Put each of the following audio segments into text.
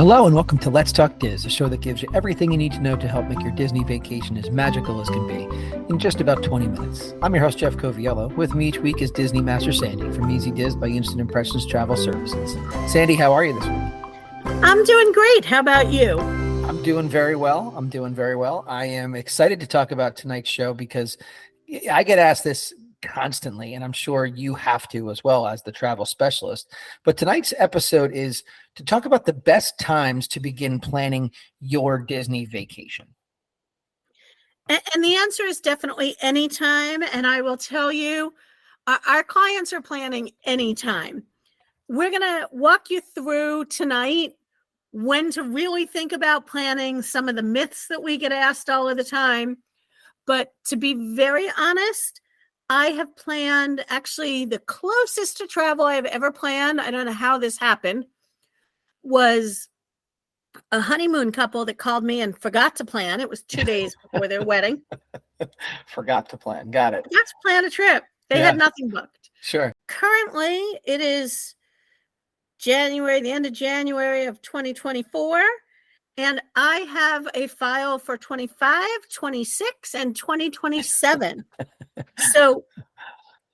Hello and welcome to Let's Talk Diz, a show that gives you everything you need to know to help make your Disney vacation as magical as can be in just about 20 minutes. I'm your host, Jeff Coviello. With me each week is Disney Master Sandy from Easy Diz by Instant Impressions Travel Services. Sandy, how are you this week? I'm doing great. How about you? I'm doing very well. I am excited to talk about tonight's show because I get asked this constantly, and I'm sure you have to as well as the travel specialist. But tonight's episode is to talk about the best times to begin planning your Disney vacation. And the answer is definitely anytime. And I will tell you, our clients are planning anytime. We're going to walk you through tonight when to really think about planning, some of the myths that we get asked all of the time. But to be very honest, I have planned actually the closest to travel I've ever planned. I don't know how this happened. Was a honeymoon couple that called me and forgot to plan. It was 2 days before their wedding. Forgot to plan. Got it. Forgot to plan a trip. They had nothing booked. Sure. Currently, it is January, the end of January of 2024. And I have a file for 25, 26, and 2027. So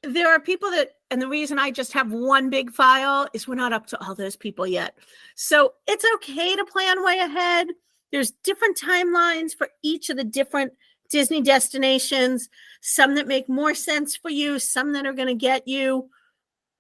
there are people that, and the reason I just have one big file is we're not up to all those people yet. So it's okay to plan way ahead. There's different timelines for each of the different Disney destinations, some that make more sense for you, some that are going to get you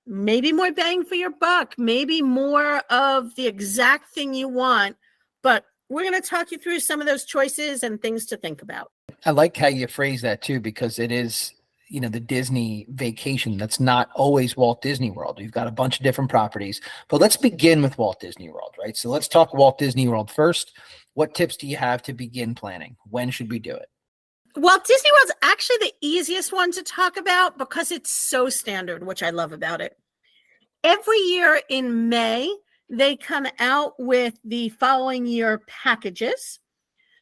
maybe more bang for your buck, maybe more of the exact thing you want. But we're going to talk you through some of those choices and things to think about. I like how you phrase that too, because it is, the Disney vacation. That's not always Walt Disney World. You've got a bunch of different properties, but let's begin with Walt Disney World, right? So let's talk Walt Disney World first. What tips do you have to begin planning? When should we do it? Walt Disney World's actually the easiest one to talk about because it's so standard, which I love about it. Every year in May, they come out with the following year packages.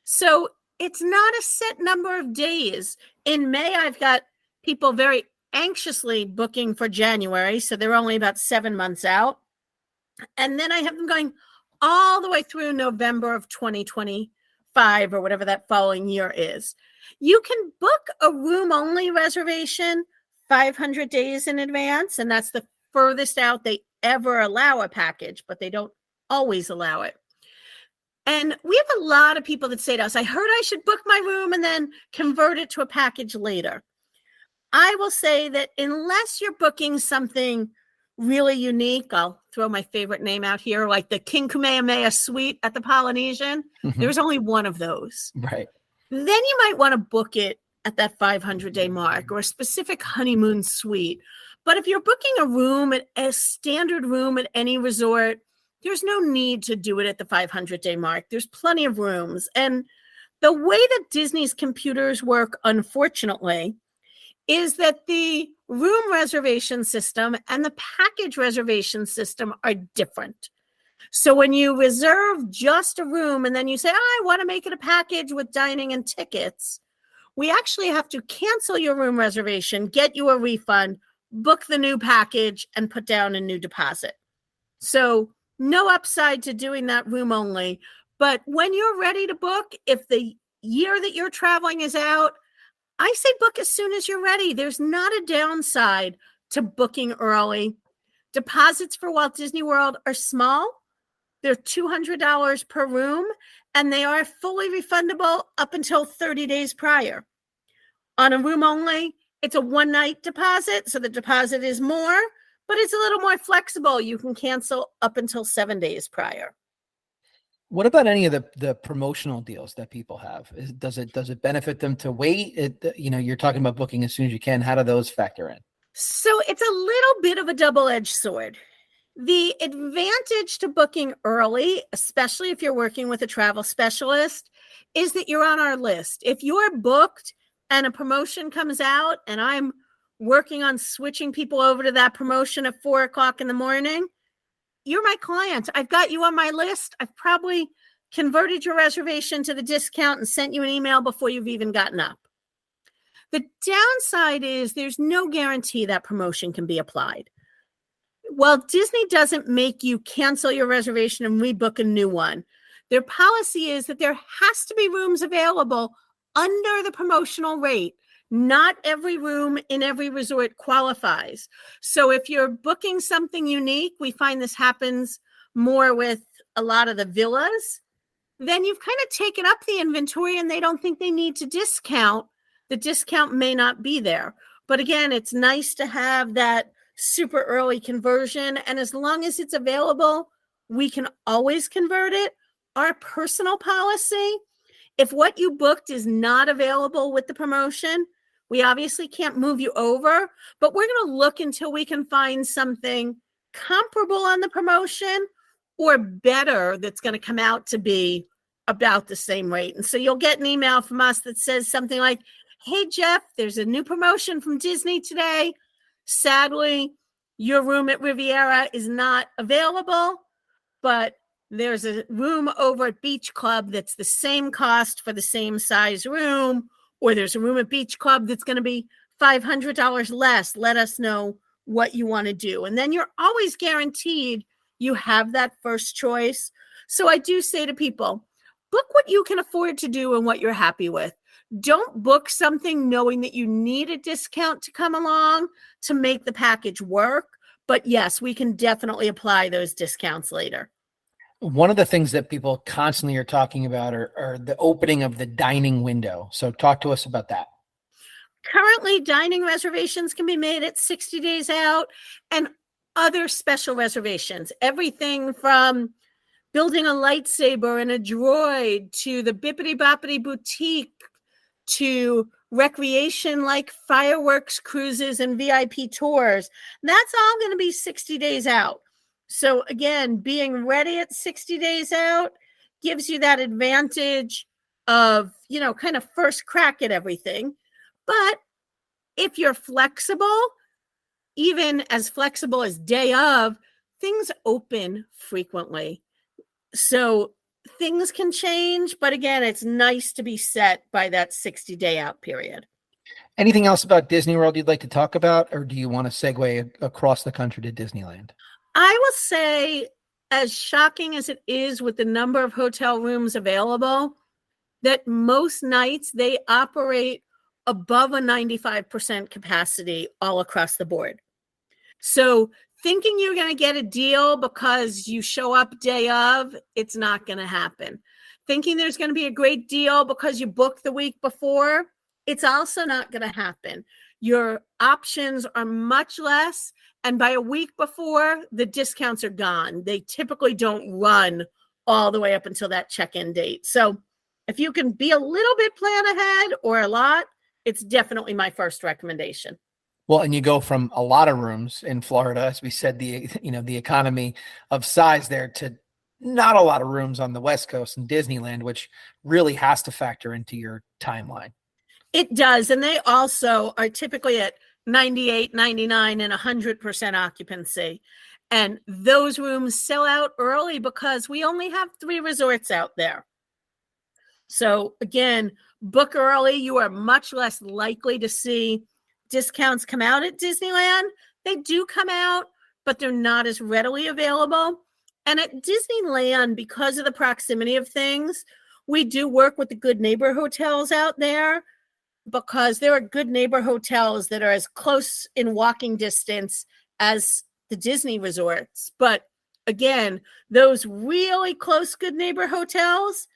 So it's not a set number of days. In May, I've got people very anxiously booking for January. So they're only about 7 months out. And then I have them going all the way through November of 2025 or whatever that following year is. You can book a room-only reservation 500 days in advance, and that's the furthest out they ever allow a package, but they don't always allow it. And we have a lot of people that say to us, I heard I should book my room and then convert it to a package later. I will say that unless you're booking something really unique, I'll throw my favorite name out here, like the King Kamehameha Suite at the Polynesian. There's only one of those. Right. Then you might want to book it at that 500-day mark or a specific honeymoon suite. But if you're booking a room, at a standard room at any resort, there's no need to do it at the 500-day mark. There's plenty of rooms. And the way that Disney's computers work, unfortunately, is that the room reservation system and the package reservation system are different. So when you reserve just a room and then you say, I want to make it a package with dining and tickets, we actually have to cancel your room reservation, get you a refund, book the new package, and put down a new deposit. So no upside to doing that room only. But when you're ready to book, if the year that you're traveling is out, I say book as soon as you're ready. There's not a downside to booking early. Deposits for Walt Disney World are small. They're $200 per room, and they are fully refundable up until 30 days prior. On a room only, it's a one-night deposit, so the deposit is more, but it's a little more flexible. You can cancel up until 7 days prior. What about any of the promotional deals that people have? Does it benefit them to wait? You're talking about booking as soon as you can. How do those factor in? So it's a little bit of a double-edged sword. The advantage to booking early, especially if you're working with a travel specialist, is that you're on our list. If you're booked and a promotion comes out and I'm working on switching people over to that promotion at 4:00 in the morning, you're my client. I've got you on my list. I've probably converted your reservation to the discount and sent you an email before you've even gotten up. The downside is there's no guarantee that promotion can be applied. Well, Disney doesn't make you cancel your reservation and rebook a new one. Their policy is that there has to be rooms available under the promotional rate. Not every room in every resort qualifies. So if you're booking something unique, we find this happens more with a lot of the villas, then you've kind of taken up the inventory and they don't think they need to discount. The discount may not be there. But again, it's nice to have that super early conversion. And as long as it's available, we can always convert it. Our personal policy, if what you booked is not available with the promotion, we obviously can't move you over, but we're going to look until we can find something comparable on the promotion or better that's going to come out to be about the same rate. And so you'll get an email from us that says something like, hey, Jeff, there's a new promotion from Disney today. Sadly, your room at Riviera is not available, but there's a room over at Beach Club that's the same cost for the same size room, or there's a room at Beach Club that's going to be $500 less. Let us know what you want to do. And then you're always guaranteed you have that first choice. So I do say to people, book what you can afford to do and what you're happy with. Don't book something knowing that you need a discount to come along to make the package work. But yes, we can definitely apply those discounts later. One of the things that people constantly are talking about are the opening of the dining window. So talk to us about that. Currently, dining reservations can be made at 60 days out and other special reservations. Everything from building a lightsaber and a droid to the Bippity Boppity Boutique to recreation like fireworks cruises and VIP tours. That's all going to be 60 days out. So again, being ready at 60 days out gives you that advantage of, kind of first crack at everything. But if you're flexible, even as flexible as day of, things open frequently. So things can change, but again, it's nice to be set by that 60-day out period. Anything else about Disney World you'd like to talk about, or do you want to segue across the country to Disneyland? I will say, as shocking as it is with the number of hotel rooms available, that most nights they operate above a 95% capacity all across the board. So thinking you're going to get a deal because you show up day of, it's not going to happen. Thinking there's going to be a great deal because you booked the week before, it's also not going to happen. Your options are much less. And by a week before, the discounts are gone. They typically don't run all the way up until that check-in date. So if you can be a little bit plan ahead or a lot, it's definitely my first recommendation. Well, and you go from a lot of rooms in Florida, as we said, the economy of size there, to not a lot of rooms on the West Coast and Disneyland, which really has to factor into your timeline. It does. And they also are typically at 98, 99, and 100% occupancy. And those rooms sell out early because we only have 3 resorts out there. So again, book early. You are much less likely to see discounts come out at Disneyland. They do come out, but they're not as readily available. And at Disneyland, because of the proximity of things, we do work with the Good Neighbor hotels out there, because there are Good Neighbor hotels that are as close in walking distance as the Disney resorts. But again, those really close Good Neighbor hotels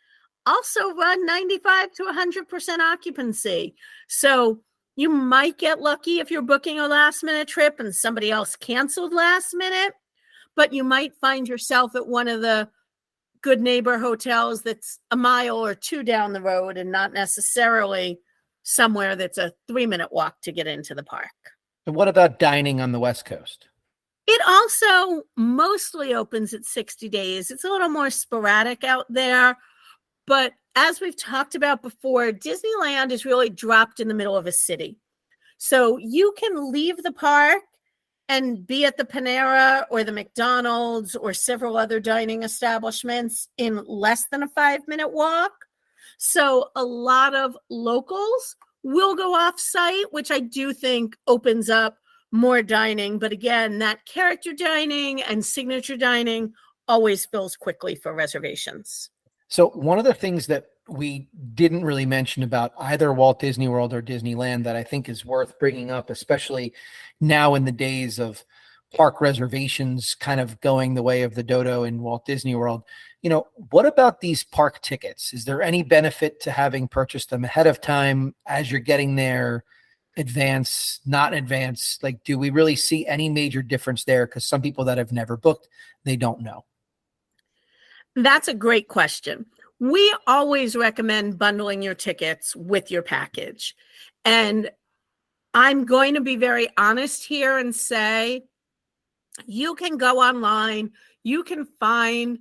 also run 95 to 100% occupancy. So you might get lucky if you're booking a last minute trip and somebody else canceled last minute, but you might find yourself at one of the Good Neighbor hotels that's a mile or 2 down the road and not necessarily somewhere that's a 3-minute walk to get into the park. And what about dining on the West Coast? It also mostly opens at 60 days. It's a little more sporadic out there. But as we've talked about before, Disneyland is really dropped in the middle of a city. So you can leave the park and be at the Panera or the McDonald's or several other dining establishments in less than a 5-minute walk. So a lot of locals will go off site, which I do think opens up more dining. But again, that character dining and signature dining always fills quickly for reservations. So one of the things that we didn't really mention about either Walt Disney World or Disneyland that I think is worth bringing up, especially now in the days of park reservations kind of going the way of the dodo in Walt Disney World, what about these park tickets? Is there any benefit to having purchased them ahead of time as you're getting there, advance, not advance? Like, do we really see any major difference there? Because some people that have never booked, they don't know. That's a great question. We always recommend bundling your tickets with your package. And I'm going to be very honest here and say, you can go online, you can find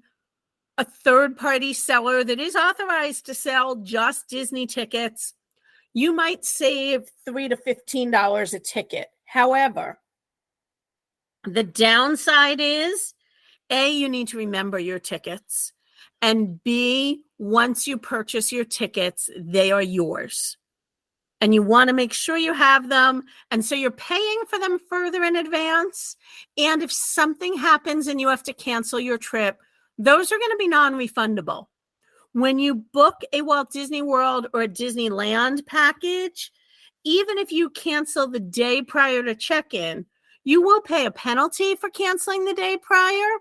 a third-party seller that is authorized to sell just Disney tickets. You might save $3 to $15 a ticket. However, the downside is, A, you need to remember your tickets, and B, once you purchase your tickets, they are yours. And you want to make sure you have them. And so you're paying for them further in advance. And if something happens and you have to cancel your trip, those are going to be non-refundable. When you book a Walt Disney World or a Disneyland package, even if you cancel the day prior to check-in, you will pay a penalty for canceling the day prior,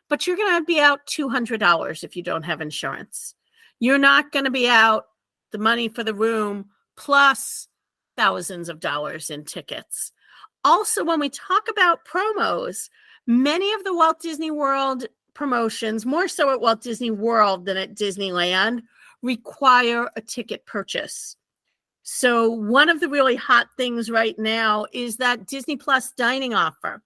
but you're going to be out $200 if you don't have insurance. You're not going to be out the money for the room plus thousands of dollars in tickets. Also, when we talk about promos, many of the Walt Disney World promotions, more so at Walt Disney World than at Disneyland, require a ticket purchase. So one of the really hot things right now is that Disney Plus dining offer.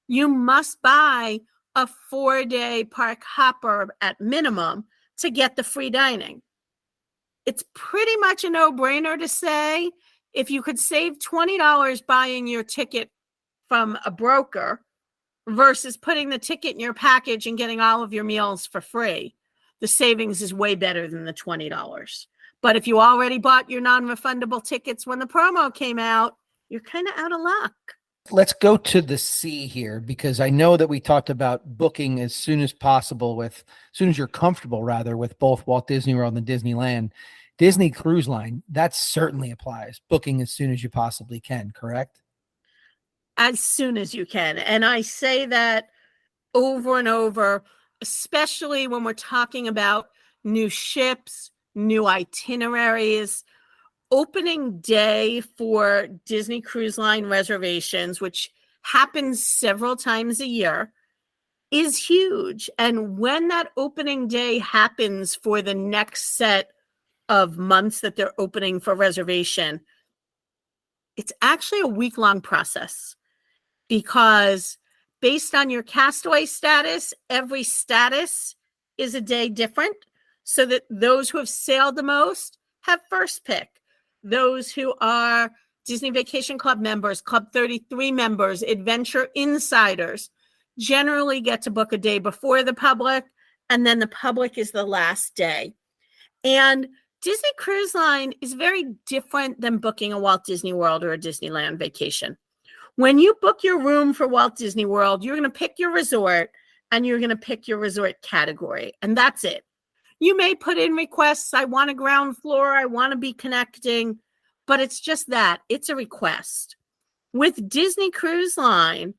You must buy a 4-day park hopper at minimum to get the free dining. It's pretty much a no-brainer to say, if you could save $20 buying your ticket from a broker versus putting the ticket in your package and getting all of your meals for free, the savings is way better than the $20. But if you already bought your non-refundable tickets when the promo came out, you're kind of out of luck. Let's go to the C here, because I know that we talked about booking as soon as possible as soon as you're comfortable, rather, with both Walt Disney World and Disneyland. Disney Cruise Line, that certainly applies. Booking as soon as you possibly can, correct? As soon as you can. And I say that over and over, especially when we're talking about new ships, new itineraries. Opening day for Disney Cruise Line reservations, which happens several times a year, is huge. And when that opening day happens for the next set of months that they're opening for reservation, it's actually a week-long process, because based on your castaway status, every status is a day different, so that those who have sailed the most have first pick. Those who are Disney Vacation Club members, Club 33 members, Adventure Insiders, generally get to book a day before the public, and then the public is the last day. And Disney Cruise Line is very different than booking a Walt Disney World or a Disneyland vacation. When you book your room for Walt Disney World, you're going to pick your resort and you're going to pick your resort category, and that's it. You may put in requests. I want a ground floor. I want to be connecting, but it's just that. It's a request. With Disney Cruise Line,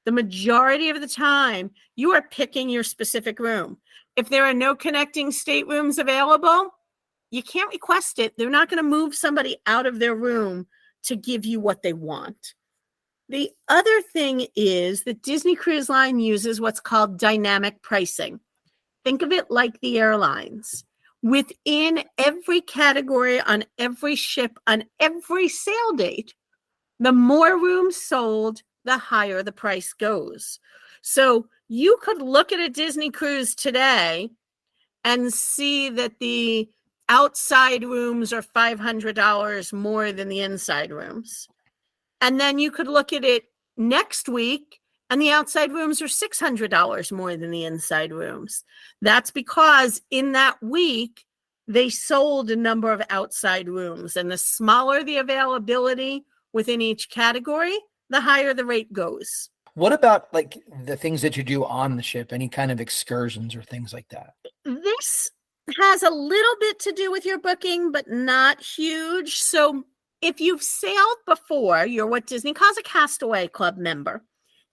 the majority of the time, you are picking your specific room. If there are no connecting staterooms available, you can't request it. They're not going to move somebody out of their room to give you what they want. The other thing is that Disney Cruise Line uses what's called dynamic pricing. Think of it like the airlines. Within every category, on every ship, on every sail date, the more rooms sold, the higher the price goes. So you could look at a Disney cruise today and see that the outside rooms are $500 more than the inside rooms. And then you could look at it next week and the outside rooms are $600 more than the inside rooms. That's because in that week, they sold a number of outside rooms. And the smaller the availability within each category, the higher the rate goes. What about like the things that you do on the ship? Any kind of excursions or things like that? This has a little bit to do with your booking, but not huge. So if you've sailed before, you're what Disney calls a Castaway Club member.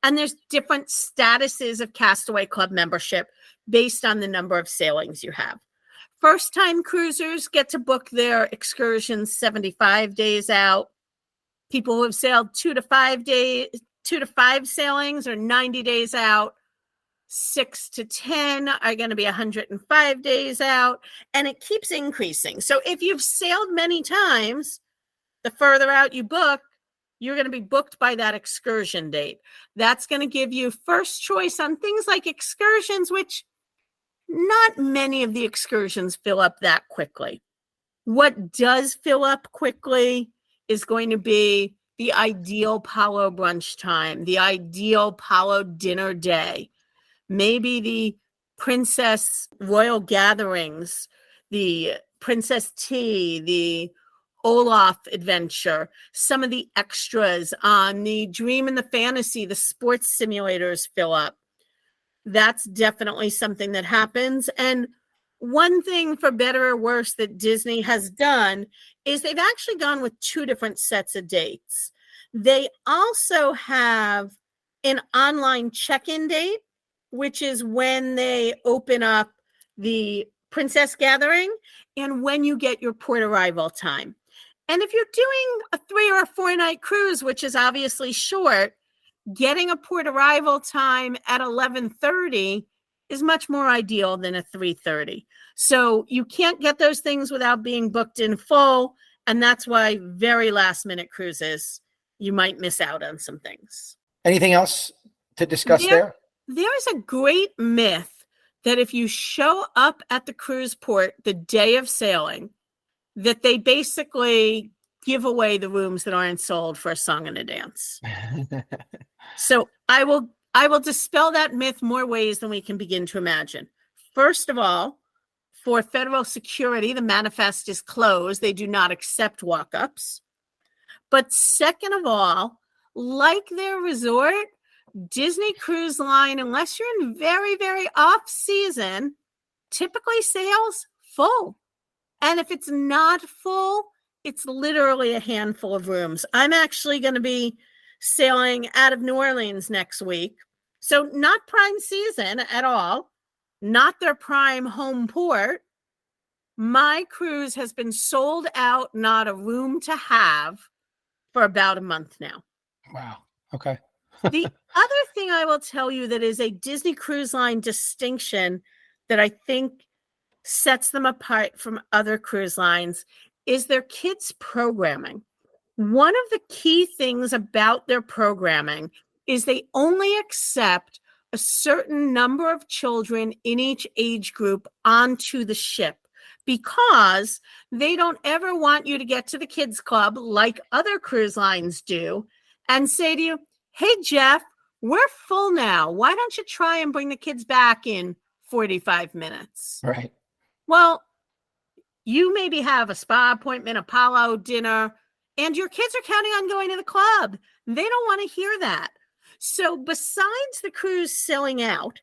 And there's different statuses of Castaway Club membership based on the number of sailings you have. First-time cruisers get to book their excursions 75 days out. People who have sailed 2 to 5 sailings or 90 days out. 6 to 10 are going to be 105 days out, and it keeps increasing. So if you've sailed many times, the further out you book, you're going to be booked by that excursion date. That's going to give you first choice on things like excursions, which not many of the excursions fill up that quickly. What does fill up quickly is going to be the ideal Palo brunch time, the ideal Palo dinner day, maybe the Princess Royal Gatherings, the Princess Tea, the Olaf adventure, some of the extras on the Dream and the Fantasy, the sports simulators fill up. That's definitely something that happens. And one thing, for better or worse, that Disney has done is they've actually gone with 2 different sets of dates. They also have an online check-in date, which is when they open up the Princess Gathering and when you get your port arrival time. And if you're doing a 3 or a 4 night cruise, which is obviously short, getting a port arrival time at 11:30 is much more ideal than a 3:30. So you can't get those things without being booked in full. And that's why very last minute cruises, you might miss out on some things. Anything else to discuss there? There is a great myth that if you show up at the cruise port the day of sailing, that they basically give away the rooms that aren't sold for a song and a dance. So I will dispel that myth more ways than we can begin to imagine. First of all, for federal security, the manifest is closed. They do not accept walk-ups. But second of all, like their resort, Disney Cruise Line, unless you're in very, very off season, typically sails full. And if it's not full, it's literally a handful of rooms. I'm actually going to be sailing out of New Orleans next week. So not prime season at all, not their prime home port. My cruise has been sold out, not a room to have, for about a month now. Wow. Okay. The other thing I will tell you that is a Disney Cruise Line distinction that I think sets them apart from other cruise lines is their kids' programming. One of the key things about their programming is they only accept a certain number of children in each age group onto the ship because they don't ever want you to get to the kids' club like other cruise lines do and say to you, hey, Jeff, we're full now. Why don't you try and bring the kids back in 45 minutes? Right. Well, you maybe have a spa appointment, a Palo dinner, and your kids are counting on going to the club. They don't want to hear that. So besides the cruise selling out,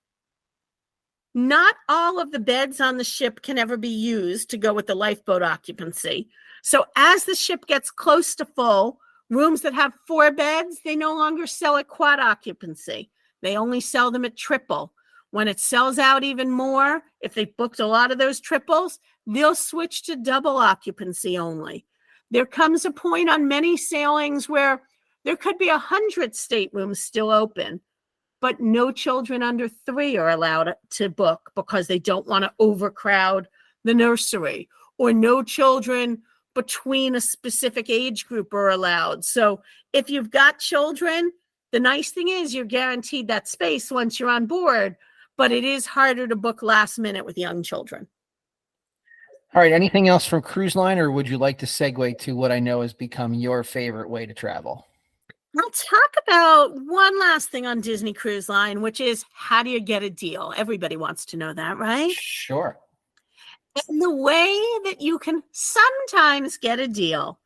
not all of the beds on the ship can ever be used to go with the lifeboat occupancy. So as the ship gets close to full, rooms that have 4 beds, they no longer sell at quad occupancy. They only sell them at triple. When it sells out even more, if they booked a lot of those triples, they'll switch to double occupancy only. There comes a point on many sailings where there could be 100 staterooms still open, but no children under 3 are allowed to book because they don't want to overcrowd the nursery, or no children between a specific age group are allowed. So if you've got children, the nice thing is you're guaranteed that space once you're on board, but it is harder to book last minute with young children. All right. Anything else from Cruise Line, or would you like to segue to what I know has become your favorite way to travel? I'll talk about one last thing on Disney Cruise Line, which is how do you get a deal? Everybody wants to know that, right? Sure. And the way that you can sometimes get a deal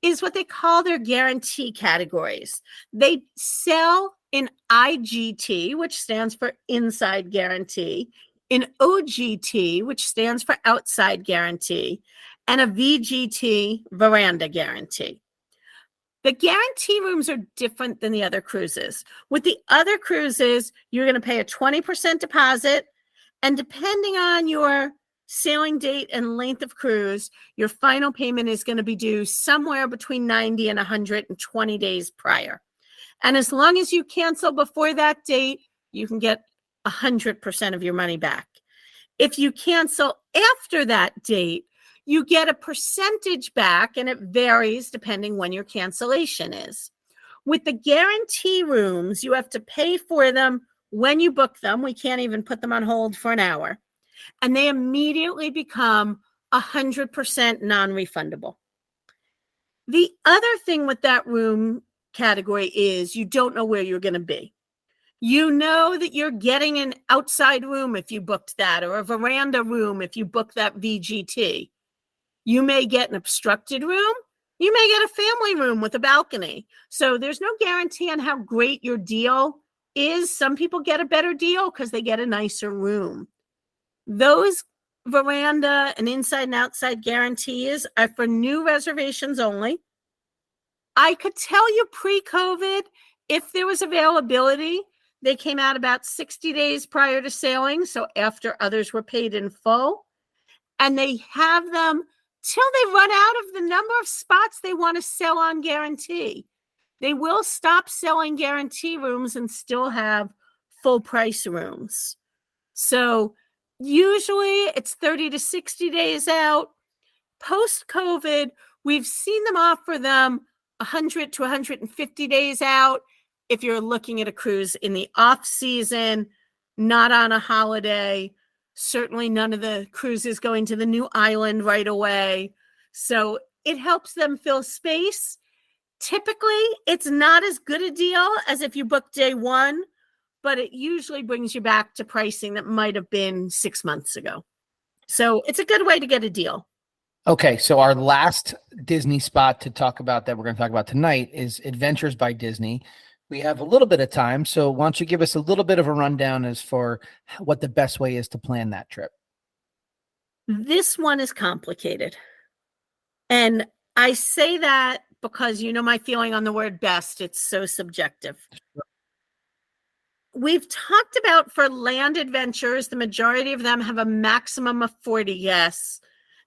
is what they call their guarantee categories. They sell in IGT, which stands for inside guarantee, in OGT, which stands for outside guarantee, and a VGT, veranda guarantee. The guarantee rooms are different than the other cruises. With the other cruises, you're going to pay a 20% deposit, and depending on your sailing date and length of cruise, your final payment is going to be due somewhere between 90 and 120 days prior. And as long as you cancel before that date, you can get 100% of your money back. If you cancel after that date, you get a percentage back, and it varies depending when your cancellation is. With the guarantee rooms, you have to pay for them when you book them. We can't even put them on hold for an hour. And they immediately become 100% non-refundable. The other thing with that room category is you don't know where you're going to be. You know that you're getting an outside room if you booked that, or a veranda room if you book that VGT. You may get an obstructed room. You may get a family room with a balcony. So there's no guarantee on how great your deal is. Some people get a better deal because they get a nicer room. Those veranda and inside and outside guarantees are for new reservations only. I could tell you pre-COVID, if there was availability, they came out about 60 days prior to sailing, so after others were paid in full. And they have them till they run out of the number of spots they want to sell on guarantee. They will stop selling guarantee rooms and still have full price rooms. So usually it's 30 to 60 days out. Post-COVID, we've seen them offer them 100 to 150 days out if you're looking at a cruise in the off season, not on a holiday. Certainly none of the cruises going to the new island right away. So it helps them fill space. Typically, it's not as good a deal as if you book day one, but it usually brings you back to pricing that might have been 6 months ago. So it's a good way to get a deal. Okay, so our last Disney spot to talk about that we're going to talk about tonight is Adventures by Disney. We have a little bit of time, so why don't you give us a little bit of a rundown as for what the best way is to plan that trip? This one is complicated. And I say that because you know my feeling on the word best. It's so subjective. We've talked about for land adventures, the majority of them have a maximum of 40 guests.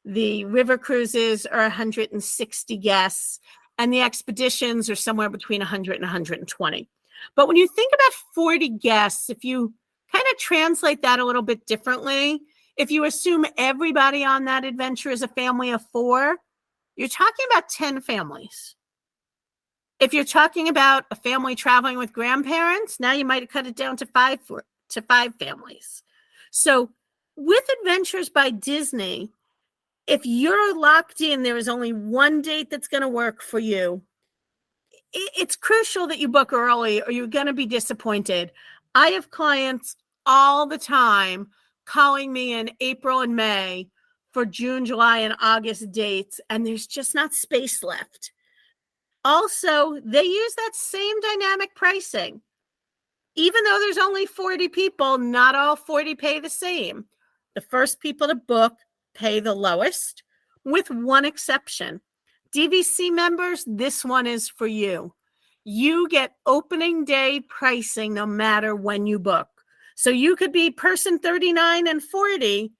The river cruises are 160 guests, and the expeditions are somewhere between 100 and 120. But when you think about 40 guests, if you kind of translate that a little bit differently, if you assume everybody on that adventure is a family of 4, you're talking about 10 families. If you're talking about a family traveling with grandparents, now you might cut it down to 5 families. So with Adventures by Disney, if you're locked in, there is only one date that's going to work for you. It's crucial that you book early or you're going to be disappointed. I have clients all the time calling me in April and May for June, July, and August dates, and there's just not space left. Also, they use that same dynamic pricing. Even though there's only 40 people, not all 40 pay the same. The first people to book pay the lowest, with one exception. DVC members, this one is for you. You get opening day pricing no matter when you book. So you could be person 39 and 40,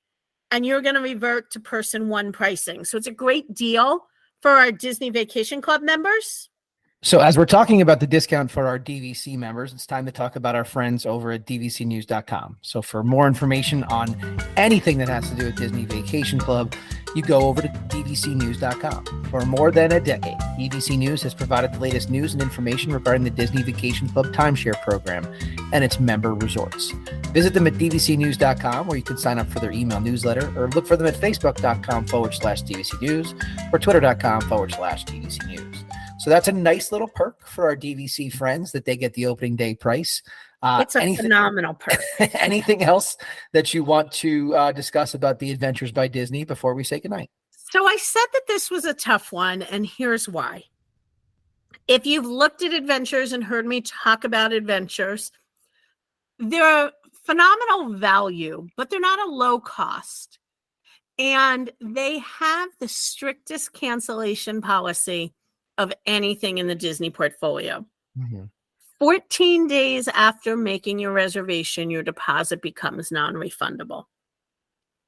and you're going to revert to person 1 pricing. So it's a great deal for our Disney Vacation Club members. So as we're talking about the discount for our DVC members, it's time to talk about our friends over at dvcnews.com. So for more information on anything that has to do with Disney Vacation Club, you go over to dvcnews.com. For more than a decade, DVC News has provided the latest news and information regarding the Disney Vacation Club timeshare program and its member resorts. Visit them at dvcnews.com, where you can sign up for their email newsletter, or look for them at facebook.com/DVC News or twitter.com/DVC News. So that's a nice little perk for our DVC friends that they get the opening day price. It's a phenomenal perk. Anything else that you want to discuss about the Adventures by Disney before we say goodnight? So I said that this was a tough one, and here's why. If you've looked at adventures and heard me talk about adventures, they're phenomenal value, but they're not a low cost. And they have the strictest cancellation policy of anything in the Disney portfolio. 14 days after making your reservation, your deposit becomes non-refundable.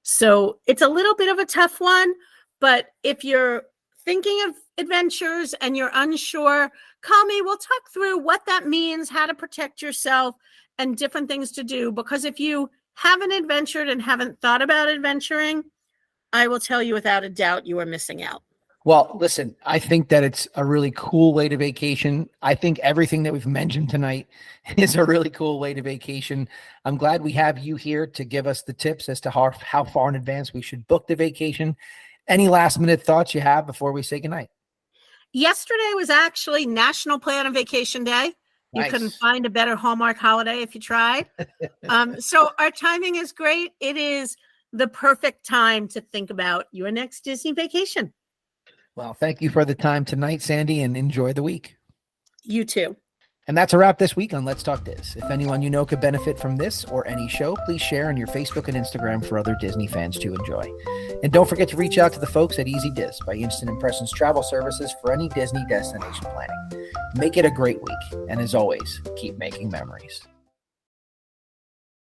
So it's a little bit of a tough one, but if you're thinking of adventures and you're unsure, call me. We'll talk through what that means, how to protect yourself, and different things to do. Because if you haven't adventured and haven't thought about adventuring, I will tell you without a doubt you are missing out. Well, listen, I think that it's a really cool way to vacation. I think everything that we've mentioned tonight is a really cool way to vacation. I'm glad we have you here to give us the tips as to how far in advance we should book the vacation. Any last minute thoughts you have before we say goodnight? Yesterday was actually National Plan a Vacation Day. You Nice. couldn't find a better Hallmark holiday if you tried. So our timing is great. It is the perfect time to think about your next Disney vacation. Well, thank you for the time tonight, Sandy, and enjoy the week. You too. And that's a wrap this week on Let's Talk Diz. If anyone you know could benefit from this or any show, please share on your Facebook and Instagram for other Disney fans to enjoy. And don't forget to reach out to the folks at Easy Diz by Instant Impressions Travel Services for any Disney destination planning. Make it a great week. And as always, keep making memories.